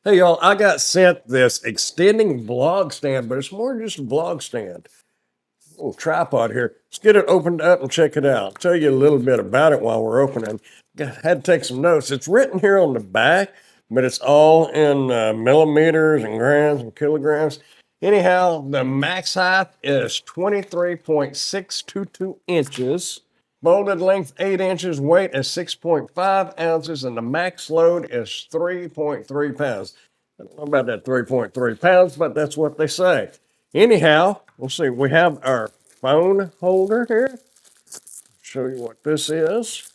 Hey y'all, I got sent this extending vlog stand, but it's more than just a vlog stand. Little tripod here. Let's get it opened up and check it out. I'll tell you a little bit about it while we're opening. Had to take some notes. It's written here on the back, but it's all in millimeters and grams and kilograms. Anyhow, the max height is 23.622 inches. Molded length 8 inches, weight is 6.5 ounces, and the max load is 3.3 pounds. I don't know about that 3.3 pounds, but that's what they say. Anyhow, we'll see. We have our phone holder here. Show you what this is.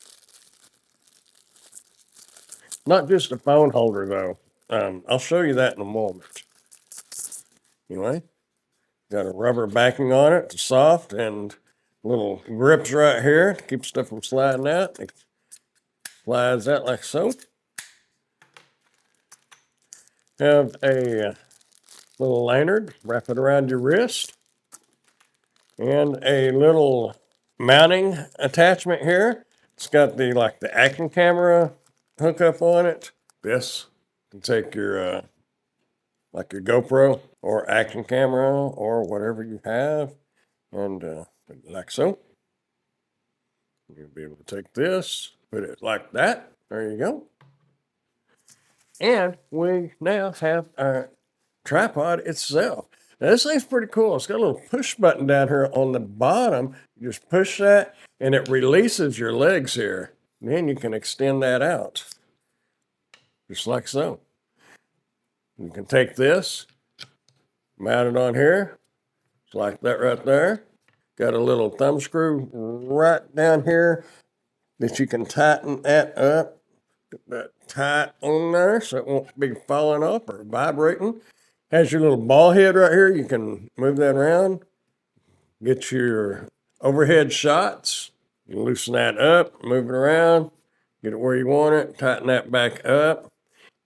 Not just a phone holder, though. I'll show you that in a moment. Anyway, got a rubber backing on it. It's soft and little grips right here to keep stuff from sliding out. It slides out like so. Have a little lanyard, wrap it around your wrist, and a little mounting attachment here. It's got the action camera hookup on it. This can take your like your GoPro or action camera or whatever you have, and like so. You'll be able to take this, put it like that. There you go. And we now have our tripod itself. Now, this thing's pretty cool. It's got a little push button down here on the bottom. You just push that and it releases your legs here. Then you can extend that out, just like so. You can take this, mount it on here, just like that right there. Got a little thumb screw right down here that you can tighten that up. Get that tight on there so it won't be falling off or vibrating. Has your little ball head right here. You can move that around, get your overhead shots. You loosen that up, move it around, get it where you want it, tighten that back up.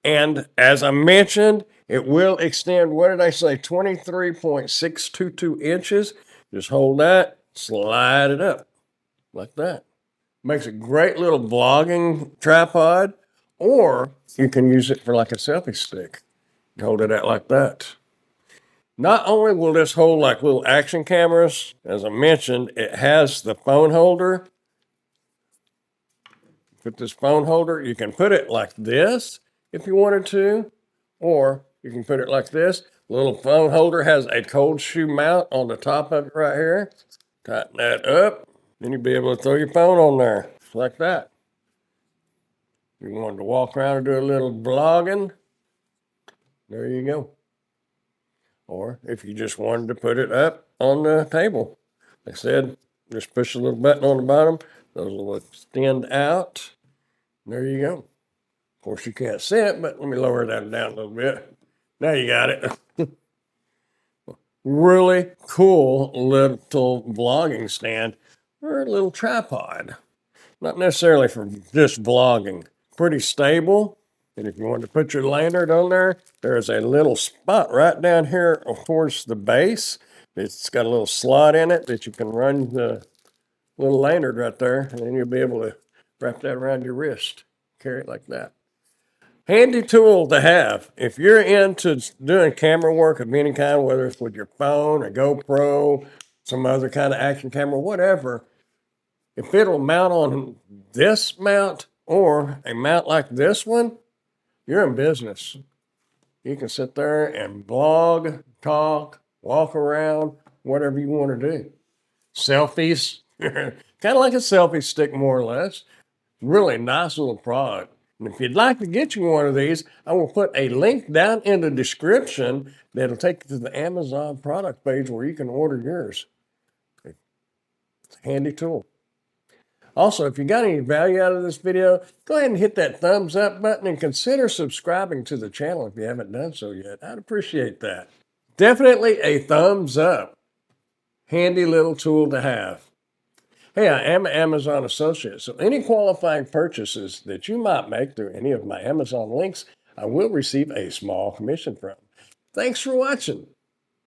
And as I mentioned, it will extend, what did I say, 23.622 inches. Just hold that, slide it up like that. Makes a great little vlogging tripod, or you can use it for like a selfie stick. Hold it out like that. Not only will this hold like little action cameras, as I mentioned, it has the phone holder. Put this phone holder, you can put it like this if you wanted to, or you can put it like this. The little phone holder has a cold shoe mount on the top of it right here. Tighten that up, then you'll be able to throw your phone on there, just like that. If you wanted to walk around and do a little vlogging, there you go. Or if you just wanted to put it up on the table, like I said, just push a little button on the bottom. Those will extend out. There you go. Of course, you can't see it, but let me lower that down a little bit. Now you got it. Really cool little vlogging stand or a little tripod. Not necessarily for just vlogging. Pretty stable. And if you want to put your lanyard on there, there's a little spot right down here towards the base. It's got a little slot in it that you can run the little lanyard right there, and then you'll be able to wrap that around your wrist. Carry it like that. Handy tool to have. If you're into doing camera work of any kind, whether it's with your phone, a GoPro, some other kind of action camera, whatever, if it'll mount on this mount or a mount like this one, you're in business. You can sit there and vlog, talk, walk around, whatever you want to do. Selfies, kind of like a selfie stick, more or less. Really nice little product. And if you'd like to get you one of these, I will put a link down in the description that'll take you to the Amazon product page where you can order yours. It's a handy tool. Also, if you got any value out of this video, go ahead and hit that thumbs up button and consider subscribing to the channel if you haven't done so yet. I'd appreciate that. Definitely a thumbs up. Handy little tool to have. Hey, I am an Amazon associate, so any qualifying purchases that you might make through any of my Amazon links, I will receive a small commission from. Thanks for watching.